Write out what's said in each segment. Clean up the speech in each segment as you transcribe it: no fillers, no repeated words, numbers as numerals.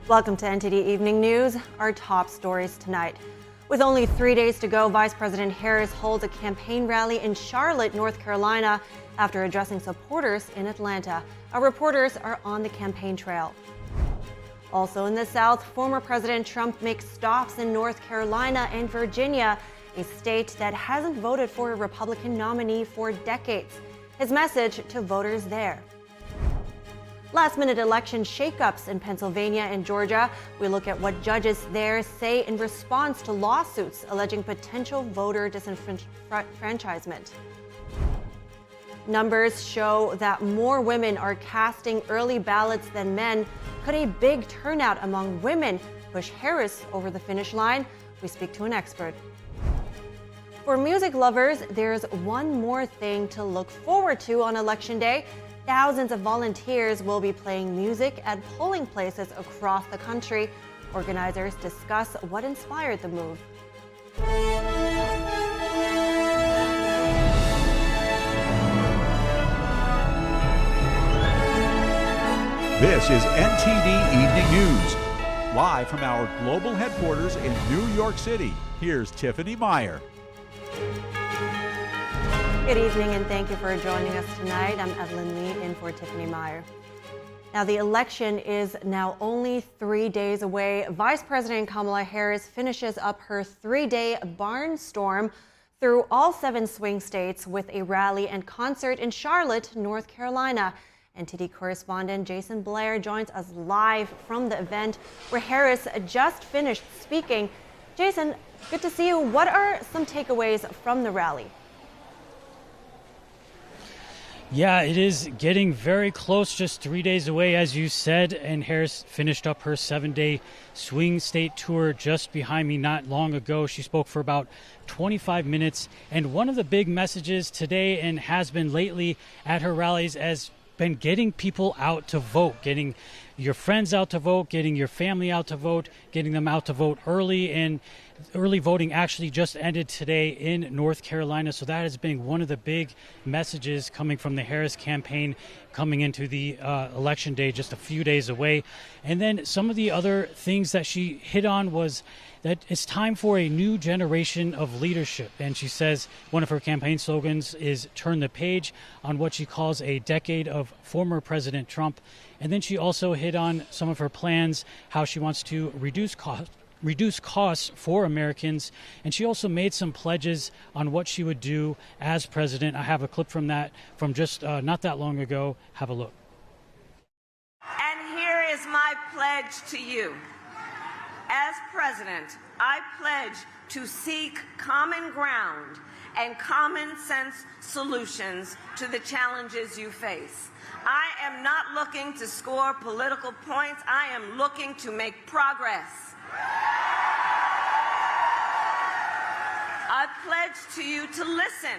Welcome to NTD Evening News. Our top stories tonight. With only 3 days to go, Vice President Harris holds a campaign rally in Charlotte, North Carolina, after addressing supporters in Atlanta. Our reporters are on the campaign trail. Also in the South, former President Trump makes stops in North Carolina and Virginia, a state that hasn't voted for a Republican nominee for decades. His message to voters there. Last-minute election shakeups in Pennsylvania and Georgia. We look at what judges there say in response to lawsuits alleging potential voter disenfranchisement. Numbers show that more women are casting early ballots than men. Could a big turnout among women push Harris over the finish line? We speak to an expert. For music lovers, there's one more thing to look forward to on Election Day. Thousands of volunteers will be playing music at polling places across the country. Organizers discuss what inspired the move. This is NTD Evening News. Live from our global headquarters in New York City, here's Tiffany Meyer. Good evening and thank you for joining us tonight. I'm Evelyn Lee in for Tiffany Meyer. Now, the election is now only 3 days away. Vice President Kamala Harris finishes up her 3-day barnstorm through all 7 swing states with a rally and concert in Charlotte, North Carolina. NTD correspondent Jason Blair joins us live from the event where Harris just finished speaking. Jason, good to see you. What are some takeaways from the rally? Yeah, it is getting very close, just 3 days away, as you said, and Harris finished up her 7-day swing state tour just behind me not long ago. She spoke for about 25 minutes, and one of the big messages today and has been lately at her rallies has been getting people out to vote, getting your friends out to vote, getting your family out to vote, getting them out to vote early. And early voting actually just ended today in North Carolina. So that has been one of the big messages coming from the Harris campaign coming into the election day just a few days away. And then some of the other things that she hit on was that it's time for a new generation of leadership. And she says one of her campaign slogans is turn the page on what she calls a decade of former President Trump. And then she also hit on some of her plans, how she wants to reduce costs for Americans. And she also made some pledges on what she would do as president. I have a clip from that from just not that long ago. Have a look. And here is my pledge to you. As president, I pledge to seek common ground and common sense solutions to the challenges you face. I am not looking to score political points. I am looking to make progress. I pledge to you to listen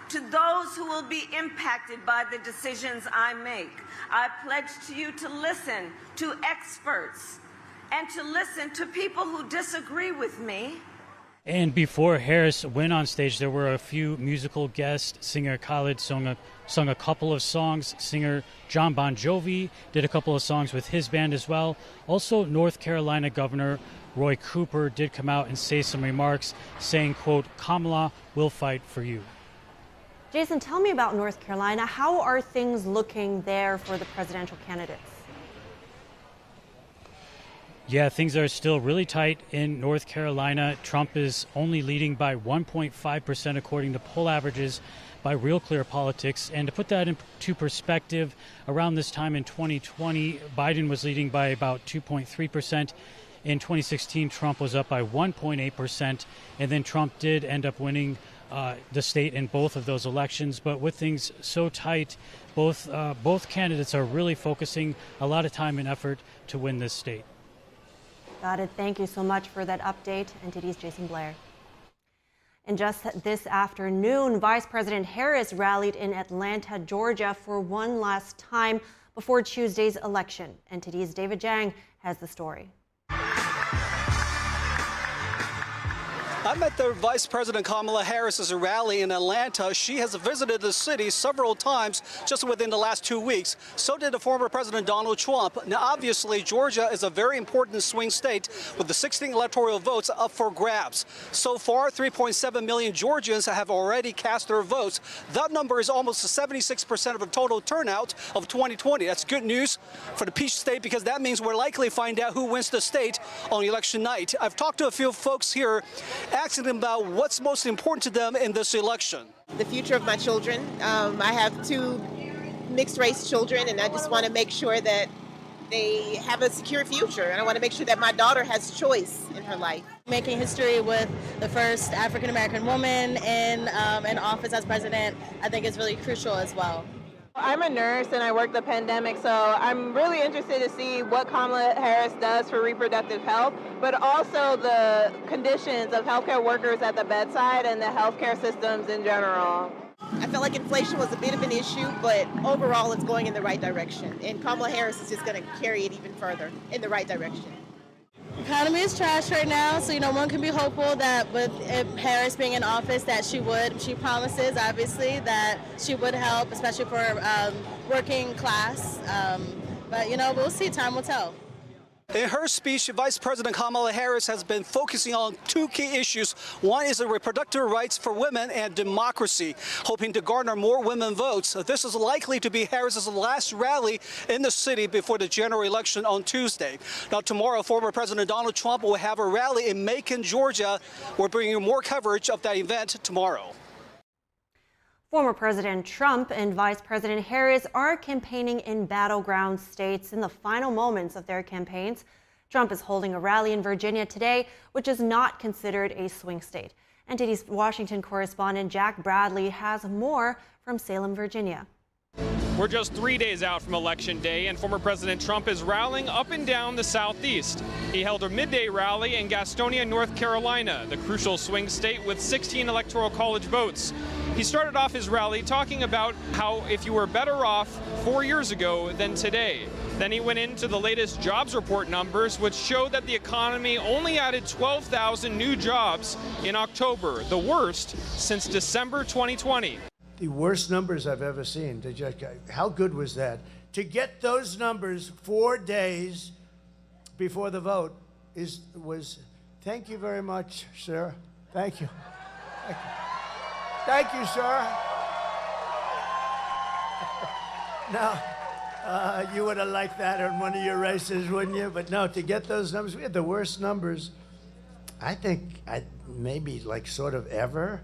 to those who will be impacted by the decisions I make. I pledge to you to listen to experts and to listen to people who disagree with me. And before Harris went on stage, there were a few musical guests. Singer Khalid sung a couple of songs. Singer John Bon Jovi did a couple of songs with his band as well. Also, North Carolina Governor Roy Cooper did come out and say some remarks saying, quote, Kamala will fight for you. Jason, tell me about North Carolina. How are things looking there for the presidential candidates? Yeah, things are still really tight in North Carolina. Trump is only leading by 1.5% according to poll averages by Real Clear Politics. And to put that into perspective, around this time in 2020, Biden was leading by about 2.3%. In 2016, Trump was up by 1.8%. And then Trump did end up winning the state in both of those elections. But with things so tight, both candidates are really focusing a lot of time and effort to win this state. Got it. Thank you so much for that update. NTD's Jason Blair. And just this afternoon, Vice President Harris rallied in Atlanta, Georgia for one last time before Tuesday's election. NTD's David Jang has the story. I'm at the Vice President Kamala Harris's rally in Atlanta. She has visited the city several times just within the last 2 weeks. So did the former President Donald Trump. Now, obviously, Georgia is a very important swing state with the 16 electoral votes up for grabs. So far, 3.7 million Georgians have already cast their votes. That number is almost 76% of the total turnout of 2020. That's good news for the Peach State because that means we're likely to find out who wins the state on election night. I've talked to a few folks here asking them about what's most important to them in this election. The future of my children. I have 2 mixed race children, and I just want to make sure that they have a secure future. And I want to make sure that my daughter has choice in her life. Making history with the first African American woman in office as president, I think is really crucial as well. I'm a nurse and I work the pandemic, so I'm really interested to see what Kamala Harris does for reproductive health, but also the conditions of healthcare workers at the bedside and the healthcare systems in general. I felt like inflation was a bit of an issue, but overall it's going in the right direction. And Kamala Harris is just going to carry it even further in the right direction. Economy is trash right now, so one can be hopeful that with Harris being in office that she promises obviously that she would help, especially for working class, but we'll see, time will tell. In her speech, Vice President Kamala Harris has been focusing on 2 key issues. One is the reproductive rights for women and democracy, hoping to garner more women votes. This is likely to be Harris's last rally in the city before the general election on Tuesday. Now, tomorrow, former President Donald Trump will have a rally in Macon, Georgia. We're bringing you more coverage of that event tomorrow. Former President Trump and Vice President Harris are campaigning in battleground states in the final moments of their campaigns. Trump is holding a rally in Virginia today, which is not considered a swing state. NTD's Washington correspondent Jack Bradley has more from Salem, Virginia. We're just 3 days out from Election Day, and former President Trump is rallying up and down the Southeast. He held a midday rally in Gastonia, North Carolina, the crucial swing state with 16 electoral college votes. He started off his rally talking about how if you were better off 4 years ago than today. Then he went into the latest jobs report numbers, which showed that the economy only added 12,000 new jobs in October, the worst since December 2020. The worst numbers I've ever seen. How good was that? To get those numbers 4 days before the vote was. Thank you very much, sir. Thank you. Thank you, sir. Now, you would have liked that on one of your races, wouldn't you? But no, to get those numbers, we had the worst numbers, I think, maybe like sort of ever.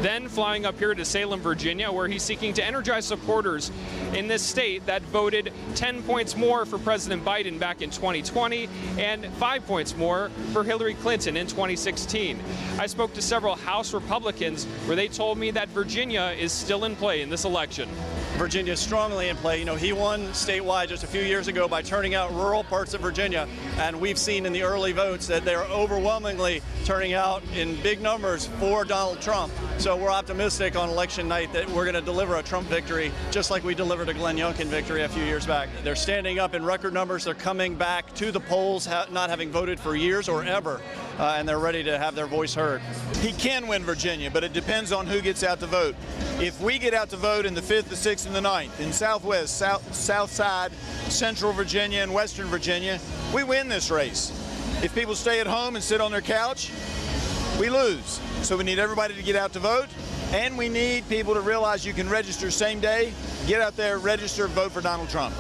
Then flying up here to Salem, Virginia, where he's seeking to energize supporters in this state that voted 10 points more for President Biden back in 2020 and 5 points more for Hillary Clinton in 2016. I spoke to several House Republicans where they told me that Virginia is still in play in this election. Virginia is strongly in play. He won statewide just a few years ago by turning out rural parts of Virginia, and we've seen in the early votes that they're overwhelmingly turning out in big numbers for Donald Trump. So we're optimistic on election night that we're going to deliver a Trump victory, just like we delivered a Glenn Youngkin victory a few years back. They're standing up in record numbers. They're coming back to the polls, not having voted for years or ever, and they're ready to have their voice heard. He can win Virginia, but it depends on who gets out to vote. If we get out to vote in the 5th, the 6th, and the 9th, in Southwest, South Side, Central Virginia, and Western Virginia, we win this race. If people stay at home and sit on their couch, we lose. So we need everybody to get out to vote, and we need people to realize you can register same day. Get out there, register, vote for Donald Trump.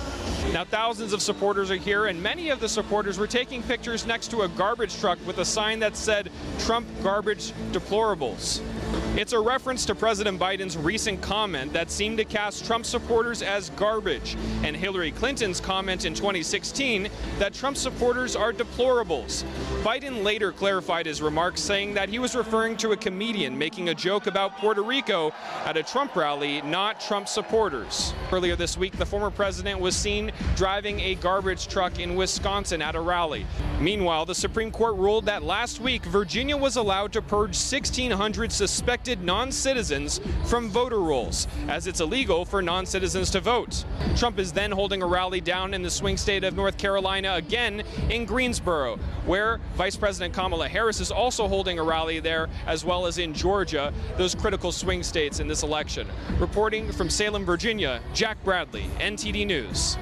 Now, thousands of supporters are here, and many of the supporters were taking pictures next to a garbage truck with a sign that said, "Trump Garbage Deplorables." It's a reference to President Biden's recent comment that seemed to cast Trump supporters as garbage, and Hillary Clinton's comment in 2016 that Trump supporters are deplorables. Biden later clarified his remarks, saying that he was referring to a comedian making a joke about Puerto Rico at a Trump rally, not Trump supporters. Earlier this week, the former president was seen driving a garbage truck in Wisconsin at a rally. Meanwhile, the Supreme Court ruled that last week, Virginia was allowed to purge 1,600 suspected evicted non-citizens from voter rolls, as it's illegal for non-citizens to vote. Trump is then holding a rally down in the swing state of North Carolina, again in Greensboro, where Vice President Kamala Harris is also holding a rally there, as well as in Georgia, those critical swing states in this election. Reporting from Salem, Virginia, Jack Bradley, NTD News.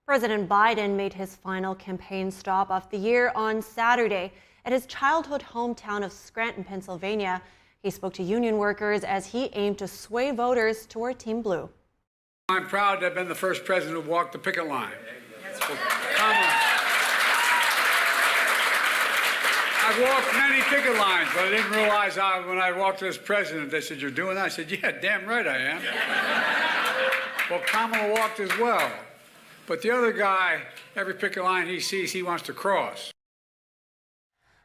President Biden made his final campaign stop of the year on Saturday at his childhood hometown of Scranton, Pennsylvania. He spoke to union workers as he aimed to sway voters toward Team Blue. I'm proud to have been the first president who walked the picket line. So, come on. I've walked many picket lines, but I didn't realize when I walked as president, they said, "You're doing that?" I said, "Yeah, damn right I am." Well, Kamala walked as well. But the other guy, every picket line he sees, he wants to cross.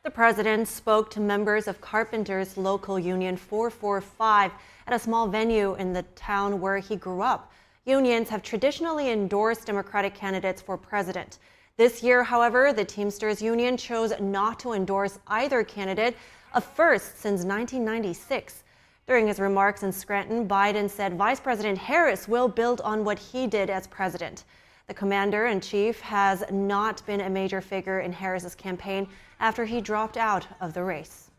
The president spoke to members of Carpenters Local Union 445 at a small venue in the town where he grew up. Unions have traditionally endorsed Democratic candidates for president. This year, however, the Teamsters Union chose not to endorse either candidate, a first since 1996. During his remarks in Scranton, Biden said Vice President Harris will build on what he did as president. The commander-in-chief has not been a major figure in Harris's campaign after he dropped out of the race.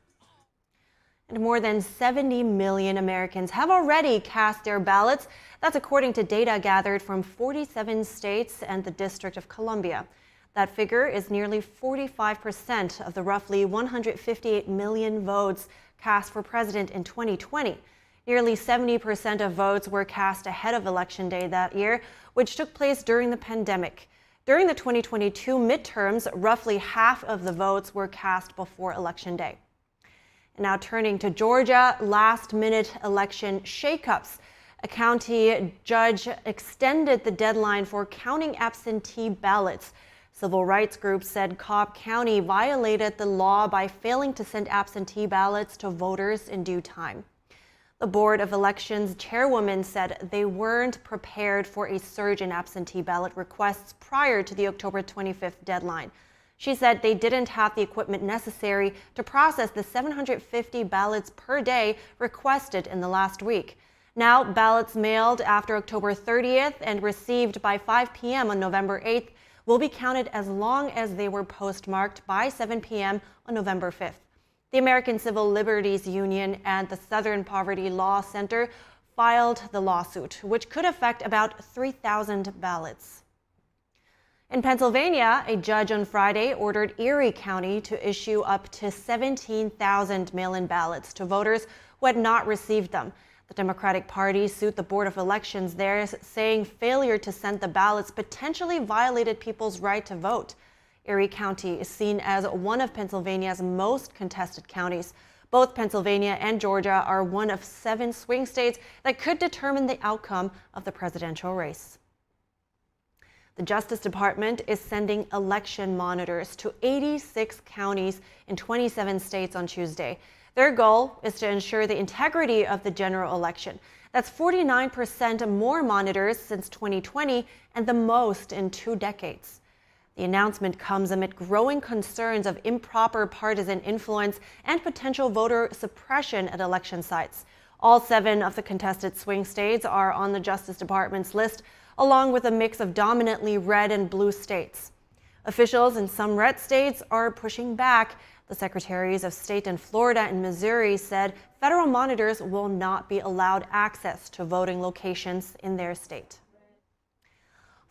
And more than 70 million Americans have already cast their ballots. That's according to data gathered from 47 states and the District of Columbia. That figure is nearly 45% of the roughly 158 million votes cast for president in 2020. Nearly 70% of votes were cast ahead of Election Day that year, which took place during the pandemic. During the 2022 midterms, roughly half of the votes were cast before Election Day. And now turning to Georgia, last-minute election shakeups. A county judge extended the deadline for counting absentee ballots. Civil rights groups said Cobb County violated the law by failing to send absentee ballots to voters in due time. The Board of Elections chairwoman said they weren't prepared for a surge in absentee ballot requests prior to the October 25th deadline. She said they didn't have the equipment necessary to process the 750 ballots per day requested in the last week. Now, ballots mailed after October 30th and received by 5 p.m. on November 8th will be counted as long as they were postmarked by 7 p.m. on November 5th. The American Civil Liberties Union and the Southern Poverty Law Center filed the lawsuit, which could affect about 3,000 ballots. In Pennsylvania, a judge on Friday ordered Erie County to issue up to 17,000 mail-in ballots to voters who had not received them. The Democratic Party sued the Board of Elections there, saying failure to send the ballots potentially violated people's right to vote. Erie County is seen as one of Pennsylvania's most contested counties. Both Pennsylvania and Georgia are one of 7 swing states that could determine the outcome of the presidential race. The Justice Department is sending election monitors to 86 counties in 27 states on Tuesday. Their goal is to ensure the integrity of the general election. That's 49% more monitors since 2020 and the most in 2 decades. The announcement comes amid growing concerns of improper partisan influence and potential voter suppression at election sites. All 7 of the contested swing states are on the Justice Department's list, along with a mix of dominantly red and blue states. Officials in some red states are pushing back. The Secretaries of State in Florida and Missouri said federal monitors will not be allowed access to voting locations in their state.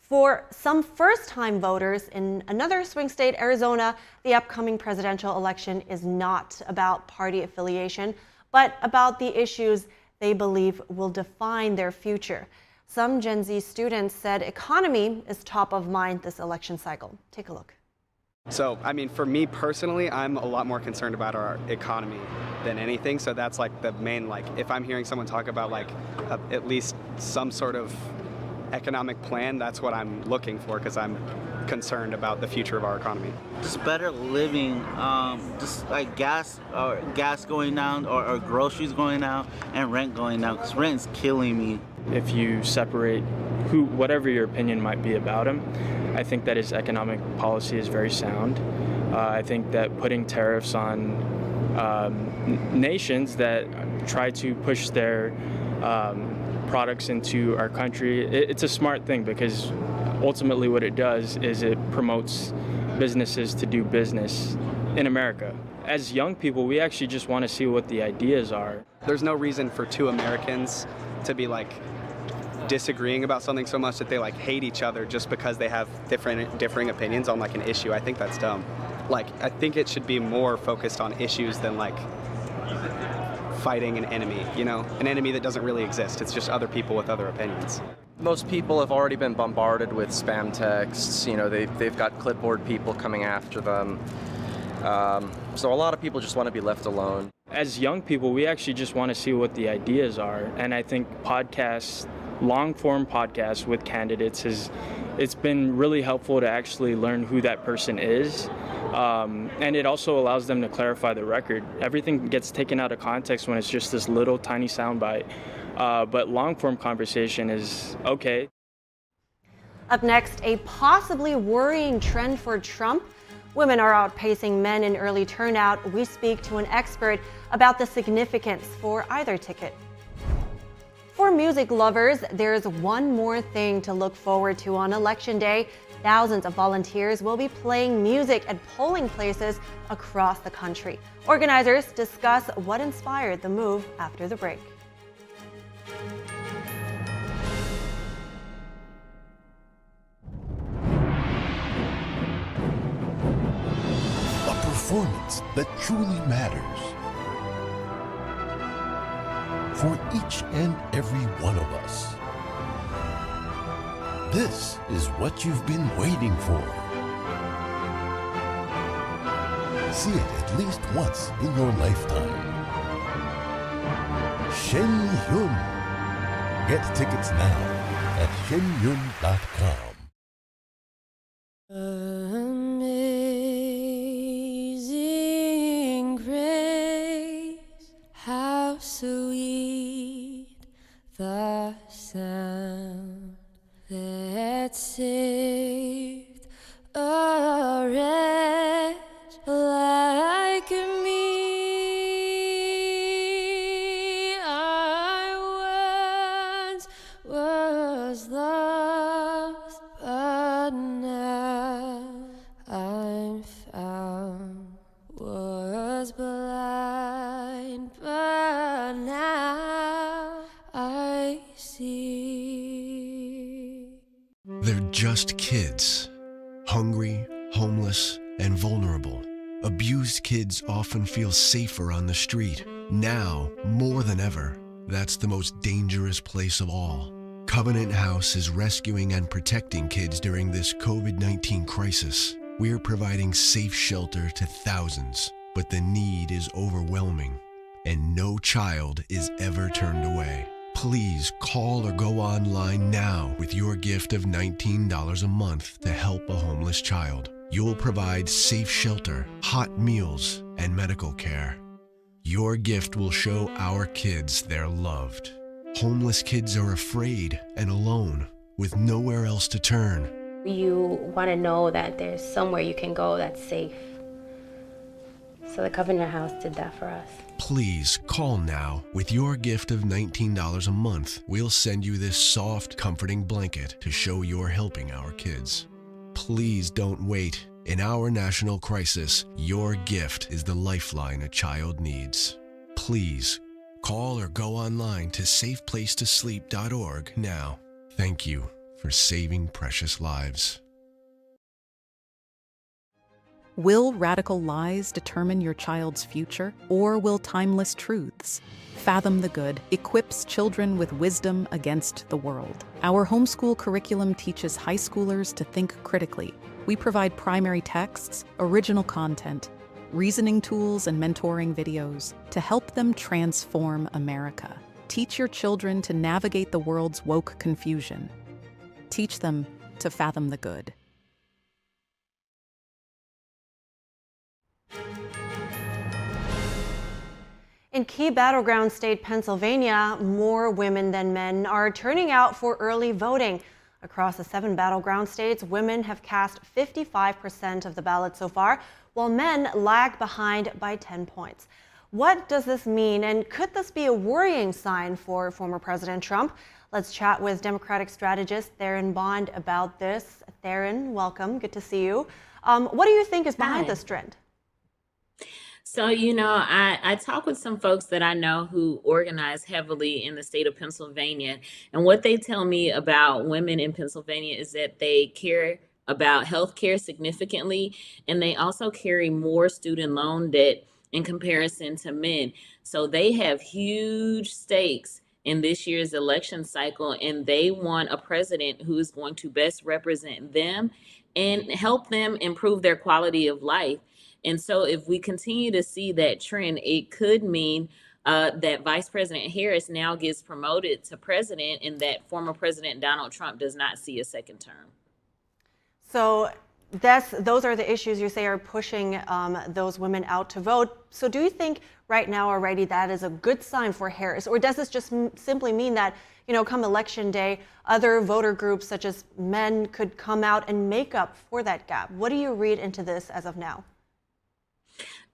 For some first-time voters in another swing state, Arizona, the upcoming presidential election is not about party affiliation, but about the issues they believe will define their future. Some Gen Z students said economy is top of mind this election cycle. Take a look. So, I mean, for me personally, I'm a lot more concerned about our economy than anything. So that's like the main, if I'm hearing someone talk about at least some sort of economic plan, that's what I'm looking for, because I'm concerned about the future of our economy. Just better living, just like gas going down or groceries going down and rent going down, because rent's killing me. If you separate whatever your opinion might be about him, I think that his economic policy is very sound. I think that putting tariffs on nations that try to push their products into our country. It's a smart thing because ultimately what it does is it promotes businesses to do business in America. As young people, we actually just want to see what the ideas are. There's no reason for two Americans to be like disagreeing about something so much that they like hate each other just because they have differing opinions on like an issue. I think that's dumb. Like, I think it should be more focused on issues than like fighting an enemy, you know, an enemy that doesn't really exist. It's just other people with other opinions. Most people have already been bombarded with spam texts. You know, they've got clipboard people coming after them. So a lot of people just want to be left alone. As young people, we actually just want to see what the ideas are. And I think podcasts, long-form podcasts with candidates, it's been really helpful to actually learn who that person is. And it also allows them to clarify the record. Everything gets taken out of context when it's just this little tiny soundbite. But long-form conversation is okay. Up next, a possibly worrying trend for Trump. Women are outpacing men in early turnout. We speak to an expert about the significance for either ticket. For music lovers, there's one more thing to look forward to on Election Day. Thousands of volunteers will be playing music at polling places across the country. Organizers discuss what inspired the move after the break. Performance that truly matters for each and every one of us. This is what you've been waiting for. See it at least once in your lifetime. Shen Yun. Get tickets now at shenyun.com. Amazing grace, how sweet the sound that saved a wretch like me. I once was lost, but now I'm found. Was blind, but now I see. They're just kids, hungry, homeless, and vulnerable. Abused kids often feel safer on the street. Now, more than ever, that's the most dangerous place of all. Covenant House is rescuing and protecting kids during this COVID-19 crisis. We're providing safe shelter to thousands, but the need is overwhelming, and no child is ever turned away. Please call or go online now with your gift of $19 a month to help a homeless child. You'll provide safe shelter, hot meals, and medical care. Your gift will show our kids they're loved. Homeless kids are afraid and alone, with nowhere else to turn. You want to know that there's somewhere you can go that's safe. So the Covenant House did that for us. Please call now. With your gift of $19 a month, we'll send you this soft, comforting blanket to show you're helping our kids. Please don't wait. In our national crisis, your gift is the lifeline a child needs. Please call or go online to safeplacetosleep.org now. Thank you for saving precious lives. Will radical lies determine your child's future, or will timeless truths? Fathom the Good equips children with wisdom against the world. Our homeschool curriculum teaches high schoolers to think critically. We provide primary texts, original content, reasoning tools, and mentoring videos to help them transform America. Teach your children to navigate the world's woke confusion. Teach them to fathom the good. In key battleground state Pennsylvania, more women than men are turning out for early voting. Across the 7 battleground states, women have cast 55% of the ballots so far, while men lag behind by 10 points. What does this mean, and could this be a worrying sign for former President Trump? Let's chat with Democratic strategist Theron Bond about this. Theron, welcome. Good to see you. What do you think is behind this trend? So, I talk with some folks that I know who organize heavily in the state of Pennsylvania. And what they tell me about women in Pennsylvania is that they care about health care significantly, and they also carry more student loan debt in comparison to men. So they have huge stakes in this year's election cycle, and they want a president who is going to best represent them and help them improve their quality of life. And so if we continue to see that trend, it could mean that Vice President Harris now gets promoted to president and that former President Donald Trump does not see a second term. So those are the issues you say are pushing those women out to vote. So do you think right now already that is a good sign for Harris? Or does this just simply mean that, come election day, other voter groups such as men could come out and make up for that gap? What do you read into this as of now?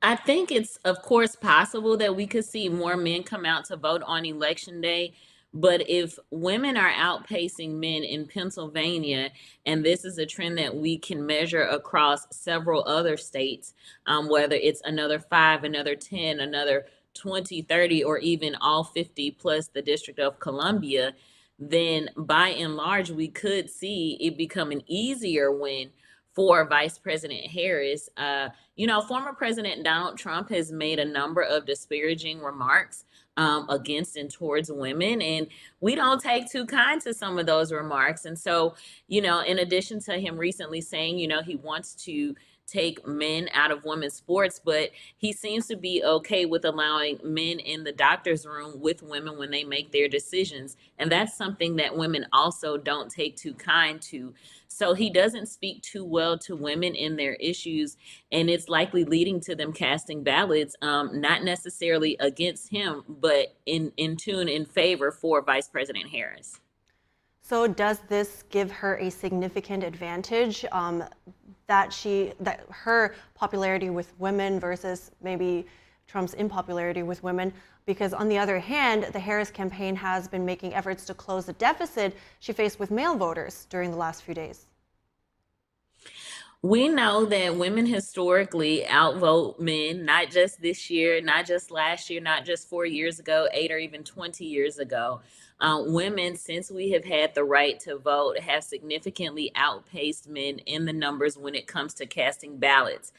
I think it's, of course, possible that we could see more men come out to vote on election day. But if women are outpacing men in Pennsylvania, and this is a trend that we can measure across several other states, whether it's another 5, another 10, another 20, 30, or even all 50 plus the District of Columbia, then by and large, we could see it become an easier win for Vice President Harris. Former President Donald Trump has made a number of disparaging remarks against and towards women, and we don't take too kind to some of those remarks. And so, in addition to him recently saying, he wants to take men out of women's sports, but he seems to be okay with allowing men in the doctor's room with women when they make their decisions. And that's something that women also don't take too kind to. So he doesn't speak too well to women in their issues, and it's likely leading to them casting ballots, not necessarily against him, but in tune in favor for Vice President Harris. So does this give her a significant advantage, that her popularity with women versus maybe Trump's unpopularity with women? Because on the other hand, the Harris campaign has been making efforts to close the deficit she faced with male voters during the last few days. We know that women historically outvote men, not just this year, not just last year, not just 4 years ago, 8 or even 20 years ago. Women, since we have had the right to vote, have significantly outpaced men in the numbers when it comes to casting ballots.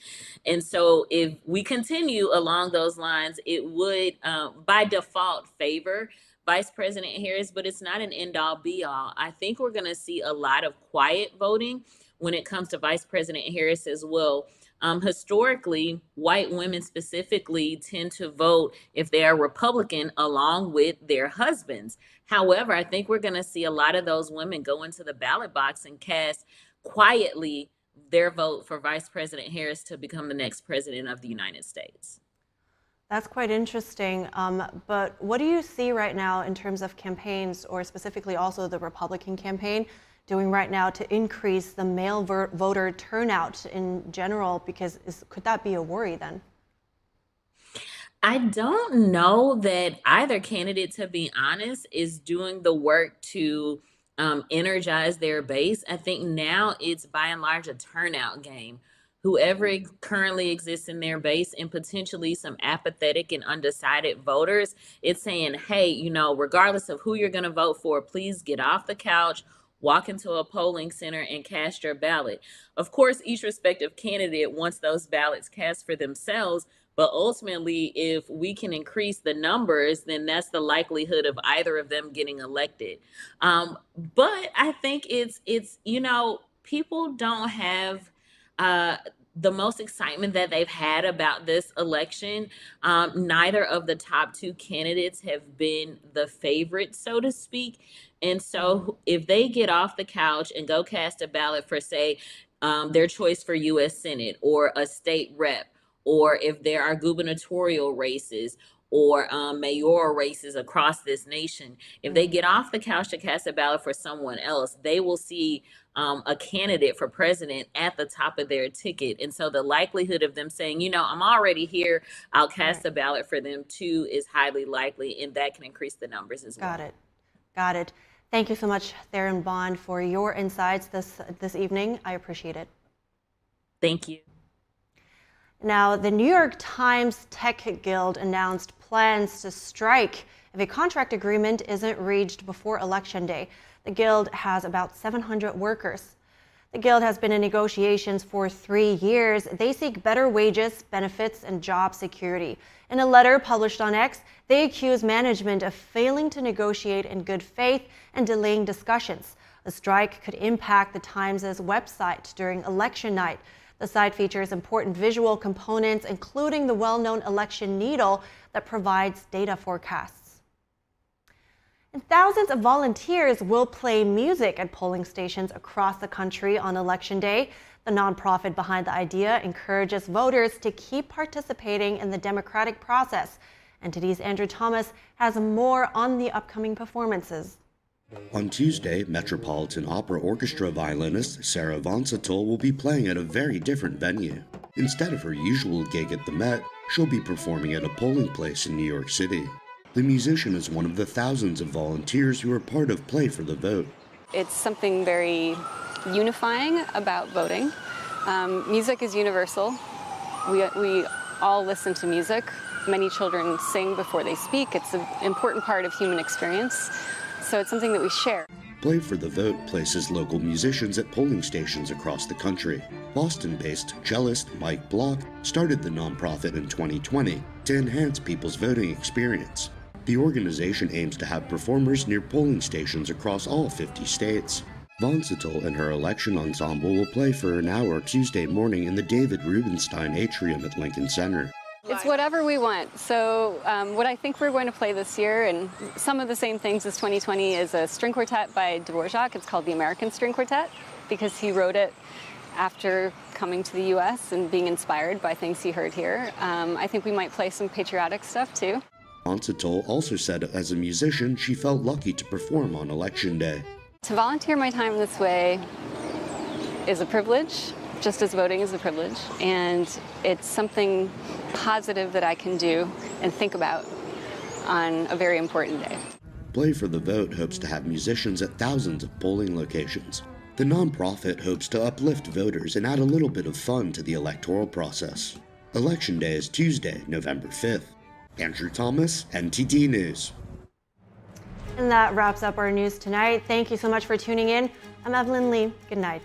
And so if we continue along those lines, it would by default favor Vice President Harris, but it's not an end-all be-all. I think we're going to see a lot of quiet voting when it comes to Vice President Harris as well. Historically, white women specifically tend to vote if they are Republican along with their husbands. However, I think we're going to see a lot of those women go into the ballot box and cast quietly their vote for Vice President Harris to become the next president of the United States. That's quite interesting. But what do you see right now in terms of campaigns, or specifically also the Republican campaign, doing right now to increase the male voter turnout in general? Because could that be a worry then? I don't know that either candidate, to be honest, is doing the work to energize their base. I think now it's by and large a turnout game. Whoever currently exists in their base and potentially some apathetic and undecided voters, it's saying, hey, regardless of who you're going to vote for, please get off the couch, walk into a polling center and cast your ballot. Of course, each respective candidate wants those ballots cast for themselves, but ultimately, if we can increase the numbers, then that's the likelihood of either of them getting elected. But I think it's people don't have the most excitement that they've had about this election. Neither of the top two candidates have been the favorite, so to speak. And so if they get off the couch and go cast a ballot for, say, their choice for U.S. Senate or a state rep, or if there are gubernatorial races, or mayoral races across this nation. If they get off the couch to cast a ballot for someone else, they will see a candidate for president at the top of their ticket. And so the likelihood of them saying, you know, I'm already here, I'll cast a ballot for them too, is highly likely, and that can increase the numbers as well. Got it. Got it. Thank you so much, Theron Bond, for your insights this evening. I appreciate it. Thank you. Now, the New York Times Tech Guild announced plans to strike if a contract agreement isn't reached before Election Day. The Guild has about 700 workers. The Guild has been in negotiations for 3 years. They seek better wages, benefits, and job security. In a letter published on X, they accuse management of failing to negotiate in good faith and delaying discussions. A strike could impact the Times' website during election night. The site features important visual components, including the well-known election needle that provides data forecasts. And thousands of volunteers will play music at polling stations across the country on Election Day. The nonprofit behind the idea encourages voters to keep participating in the democratic process. NTD's Andrew Thomas has more on the upcoming performances. On Tuesday, Metropolitan Opera Orchestra violinist Sarah Vonsatul will be playing at a very different venue. Instead of her usual gig at the Met, she'll be performing at a polling place in New York City. The musician is one of the thousands of volunteers who are part of Play for the Vote. It's something very unifying about voting. Music is universal. We all listen to music. Many children sing before they speak. It's an important part of human experience. So it's something that we share. Play for the Vote places local musicians at polling stations across the country. Boston-based cellist Mike Block started the nonprofit in 2020 to enhance people's voting experience. The organization aims to have performers near polling stations across all 50 states. Vonsatul and her election ensemble will play for an hour Tuesday morning in the David Rubenstein Atrium at Lincoln Center. It's whatever we want. So what I think we're going to play this year, and some of the same things as 2020, is a string quartet by Dvorak. It's called the American String Quartet because he wrote it after coming to the U.S. and being inspired by things he heard here. I think we might play some patriotic stuff too. Vonsatul also said as a musician she felt lucky to perform on Election Day. To volunteer my time this way is a privilege, just as voting is a privilege, and it's something positive that I can do and think about on a very important day. Play for the Vote hopes to have musicians at thousands of polling locations. The nonprofit hopes to uplift voters and add a little bit of fun to the electoral process. Election Day is Tuesday, November 5th. Andrew Thomas, NTD News. And that wraps up our news tonight. Thank you so much for tuning in. I'm Evelyn Lee. Good night.